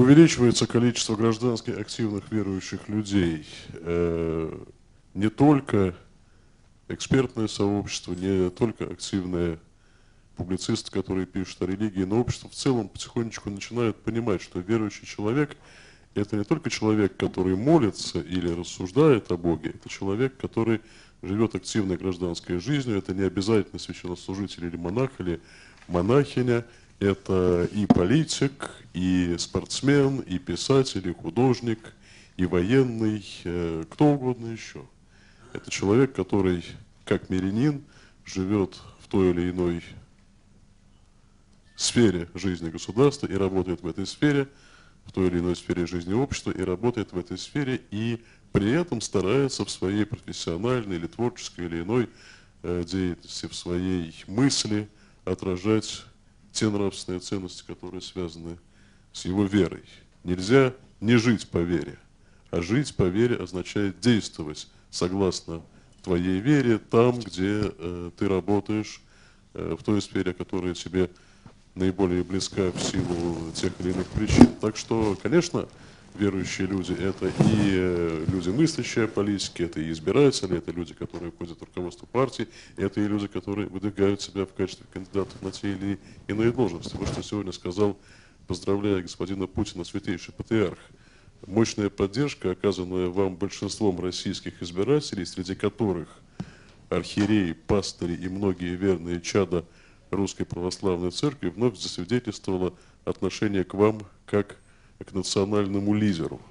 Увеличивается количество граждански активных верующих людей. Не только экспертное сообщество, не только активные публицисты, которые пишут о религии, но общество в целом потихонечку начинает понимать, что верующий человек – это не только человек, который молится или рассуждает о Боге, это человек, который живет активной гражданской жизнью, это не обязательно священнослужитель или монах, или монахиня, это и политик, и спортсмен, и писатель, и художник, и военный, кто угодно еще. Это человек, который, как мирянин, живет в той или иной сфере жизни государства и работает в этой сфере, в той или иной сфере жизни общества и работает в этой сфере, и при этом старается в своей профессиональной или творческой или иной деятельности, в своей мысли отражать те нравственные ценности, которые связаны с его верой. Нельзя не жить по вере, а жить по вере означает действовать согласно твоей вере там, где ты работаешь, в той сфере, которая тебе наиболее близка в силу тех или иных причин. Так что, конечно, верующие люди – это и люди, мыслящие о политике, это и избиратели, это люди, которые входят в руководство партии, это и люди, которые выдвигают себя в качестве кандидатов на те или иные должности. Вот что сегодня сказал, поздравляя господина Путина, святейший патриарх. Мощная поддержка, оказанная вам большинством российских избирателей, среди которых архиереи, пастыри и многие верные чада Русской Православной Церкви, вновь засвидетельствовала отношение к вам как к национальному лидеру.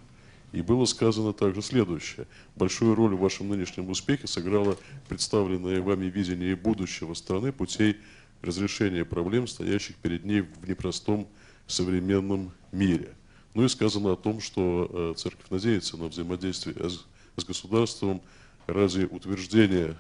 И было сказано также следующее. Большую роль в вашем нынешнем успехе сыграло представленное вами видение будущего страны путей разрешения проблем, стоящих перед ней в непростом современном мире. Ну и сказано о том, что Церковь надеется на взаимодействие с государством ради утверждения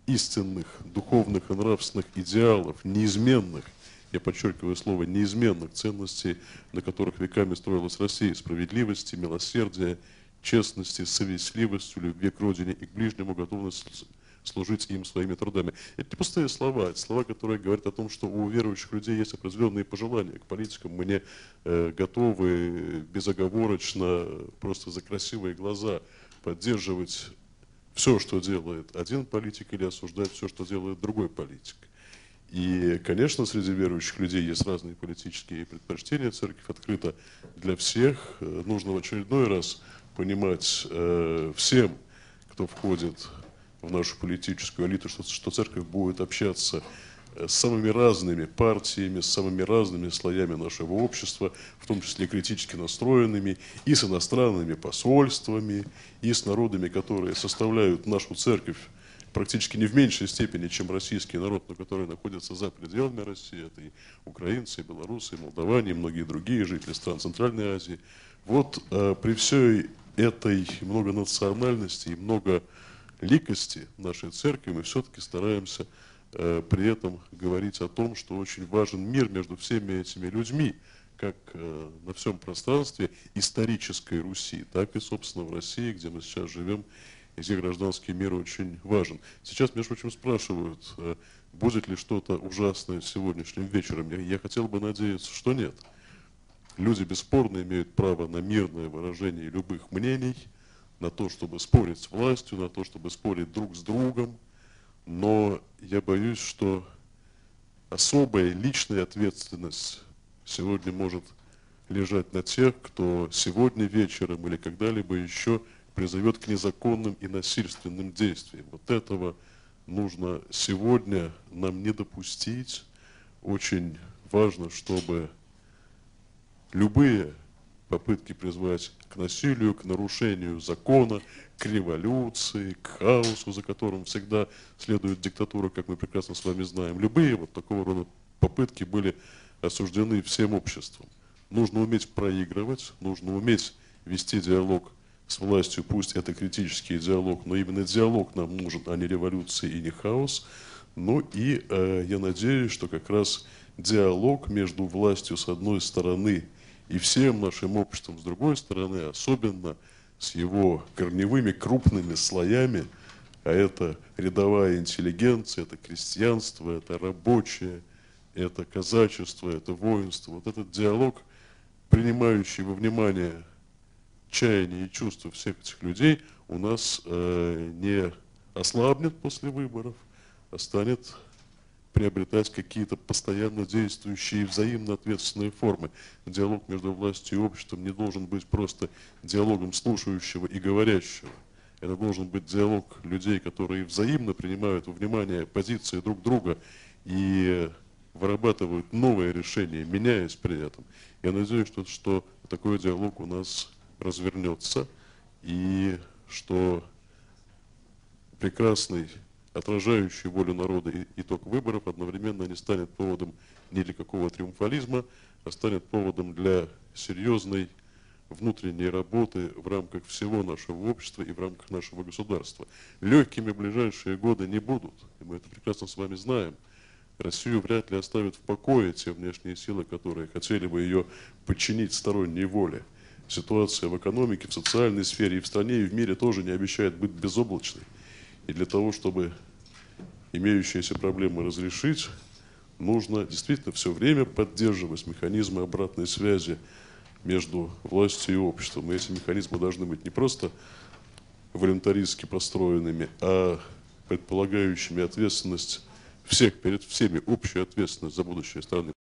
истинных, духовных и нравственных идеалов, неизменных, я подчеркиваю слово, неизменных ценностей, на которых веками строилась Россия: справедливости, милосердия, честности, совестливостью, любви к родине и к ближнему, готовности служить им своими трудами. Это не пустые слова, это слова, которые говорят о том, что у верующих людей есть определенные пожелания к политикам. Мы не готовы безоговорочно, просто за красивые глаза поддерживать все, что делает один политик, или осуждать все, что делает другой политик. И, конечно, среди верующих людей есть разные политические предпочтения. Церковь открыта для всех. Нужно в очередной раз понимать всем, кто входит в нашу политическую элиту, что церковь будет общаться с самыми разными партиями, с самыми разными слоями нашего общества, в том числе критически настроенными, и с иностранными посольствами, и с народами, которые составляют нашу церковь практически не в меньшей степени, чем российский народ, но который находится за пределами России. Это и украинцы, и белорусы, и молдаване, и многие другие жители стран Центральной Азии. Вот при всей этой многонациональности и многоликости нашей церкви мы все-таки стараемся при этом говорить о том, что очень важен мир между всеми этими людьми, как на всем пространстве исторической Руси, так и, собственно, в России, где мы сейчас живем, и где гражданский мир очень важен. Сейчас, между прочим, спрашивают, будет ли что-то ужасное сегодняшним вечером. Я хотел бы надеяться, что нет. Люди бесспорно имеют право на мирное выражение любых мнений, на то, чтобы спорить с властью, на то, чтобы спорить друг с другом. Но я боюсь, что особая личная ответственность сегодня может лежать на тех, кто сегодня вечером или когда-либо еще призовет к незаконным и насильственным действиям. Вот этого нужно сегодня нам не допустить. Очень важно, чтобы любые попытки призвать к насилию, к нарушению закона, к революции, к хаосу, за которым всегда следует диктатура, как мы прекрасно с вами знаем. Любые вот такого рода попытки были осуждены всем обществом. Нужно уметь проигрывать, нужно уметь вести диалог с властью, пусть это критический диалог, но именно диалог нам нужен, а не революция и не хаос. Ну и я надеюсь, что как раз диалог между властью с одной стороны и всем нашим обществом с другой стороны, особенно с его корневыми крупными слоями, а это рядовая интеллигенция, это крестьянство, это рабочее, это казачество, это воинство. Вот этот диалог принимающий во внимание чаяния и чувства всех этих людей, у нас не ослабнет после выборов, а станет приобретать какие-то постоянно действующие и взаимно ответственные формы. Диалог между властью и обществом не должен быть просто диалогом слушающего и говорящего. Это должен быть диалог людей, которые взаимно принимают во внимание позиции друг друга и вырабатывают новые решения, меняясь при этом. Я надеюсь, что такой диалог у нас развернется, и что прекрасный, отражающий волю народа итог выборов одновременно не станет поводом ни для какого триумфализма, а станет поводом для серьезной внутренней работы в рамках всего нашего общества и в рамках нашего государства. Легкими ближайшие годы не будут, и мы это прекрасно с вами знаем. Россию вряд ли оставят в покое те внешние силы, которые хотели бы ее подчинить сторонней воле. Ситуация в экономике, в социальной сфере и в стране, и в мире тоже не обещает быть безоблачной. И для того, чтобы имеющиеся проблемы разрешить, нужно действительно все время поддерживать механизмы обратной связи между властью и обществом. И эти механизмы должны быть не просто волюнтаристски построенными, а предполагающими ответственность всех перед всеми, общую ответственность за будущее страны.